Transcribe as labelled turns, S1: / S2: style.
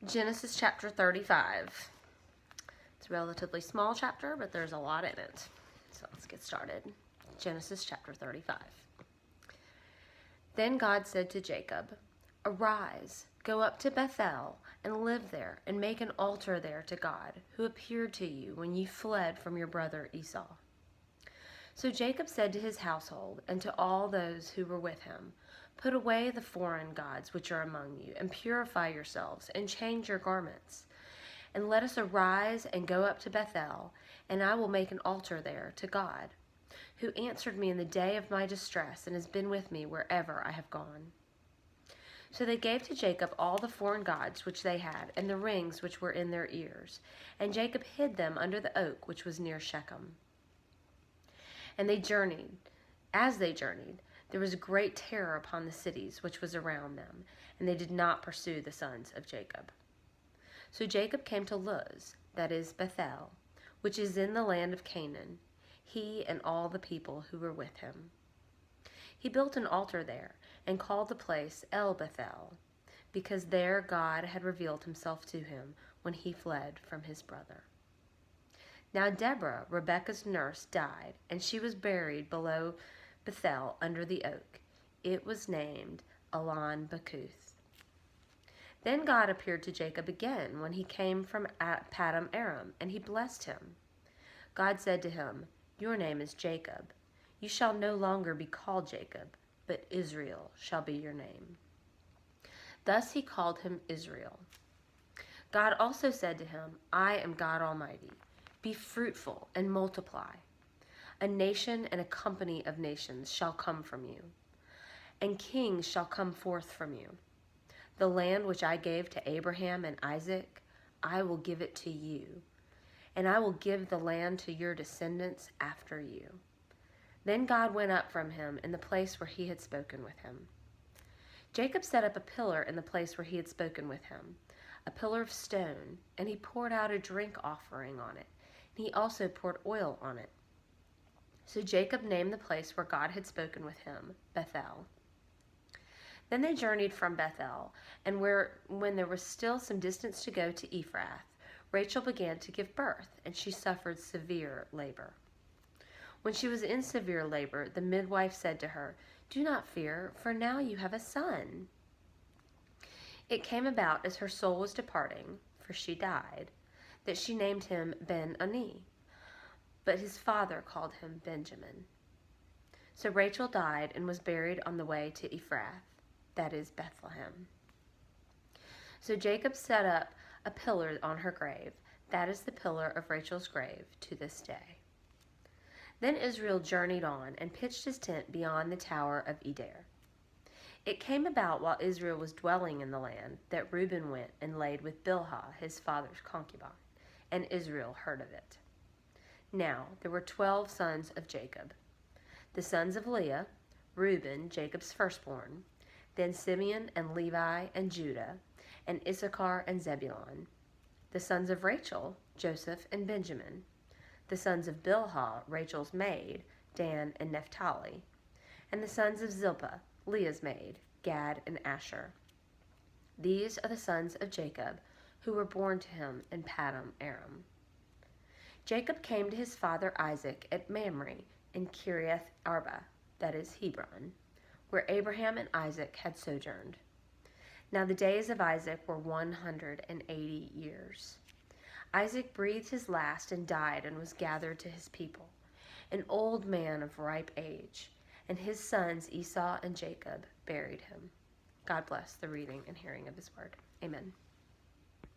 S1: Genesis chapter 35. It's a relatively small chapter, but there's a lot in it. So let's get started. Genesis chapter 35. Then God said to Jacob, "Arise, go up to Bethel, and live there, and make an altar there to God, who appeared to you when you fled from your brother Esau." So Jacob said to his household and to all those who were with him, "Put away the foreign gods which are among you, and purify yourselves, and change your garments. And let us arise and go up to Bethel, and I will make an altar there to God, who answered me in the day of my distress, and has been with me wherever I have gone." So they gave to Jacob all the foreign gods which they had, and the rings which were in their ears. And Jacob hid them under the oak which was near Shechem. And they journeyed. As they journeyed, there was great terror upon the cities which was around them, and they did not pursue the sons of Jacob. So Jacob came to Luz, that is Bethel, which is in the land of Canaan, he and all the people who were with him. He built an altar there, and called the place El Bethel, because there God had revealed himself to him when he fled from his brother. Now Deborah, Rebekah's nurse, died, and she was buried below Bethel under the oak. It was named Allon Bacuth. Then God appeared to Jacob again when he came from Paddan Aram, and he blessed him. God said to him, "Your name is Jacob. You shall no longer be called Jacob, but Israel shall be your name." Thus he called him Israel. God also said to him, "I am God Almighty. Be fruitful and multiply. A nation and a company of nations shall come from you, and kings shall come forth from you. The land which I gave to Abraham and Isaac, I will give it to you, and I will give the land to your descendants after you." Then God went up from him in the place where he had spoken with him. Jacob set up a pillar in the place where he had spoken with him, a pillar of stone, and he poured out a drink offering on it. And he also poured oil on it. So Jacob named the place where God had spoken with him Bethel. Then they journeyed from Bethel, and when there was still some distance to go to Ephrath, Rachel began to give birth, and she suffered severe labor. When she was in severe labor, the midwife said to her, "Do not fear, for now you have a son." It came about as her soul was departing, for she died, that she named him Ben-Oni, but his father called him Benjamin. So Rachel died and was buried on the way to Ephrath, that is Bethlehem. So Jacob set up a pillar on her grave, that is the pillar of Rachel's grave to this day. Then Israel journeyed on and pitched his tent beyond the tower of Eder. It came about while Israel was dwelling in the land that Reuben went and laid with Bilhah, his father's concubine, and Israel heard of it. Now there were 12 sons of Jacob. The sons of Leah, Reuben, Jacob's firstborn, then Simeon and Levi and Judah, and Issachar and Zebulun. The sons of Rachel, Joseph and Benjamin. The sons of Bilhah, Rachel's maid, Dan and Naphtali. And the sons of Zilpah, Leah's maid, Gad and Asher. These are the sons of Jacob, who were born to him in Paddan Aram. Jacob came to his father Isaac at Mamre in Kiriath Arba, that is Hebron, where Abraham and Isaac had sojourned. Now the days of Isaac were 180 years. Isaac breathed his last and died and was gathered to his people, an old man of ripe age, and his sons Esau and Jacob buried him. God bless the reading and hearing of his word. Amen.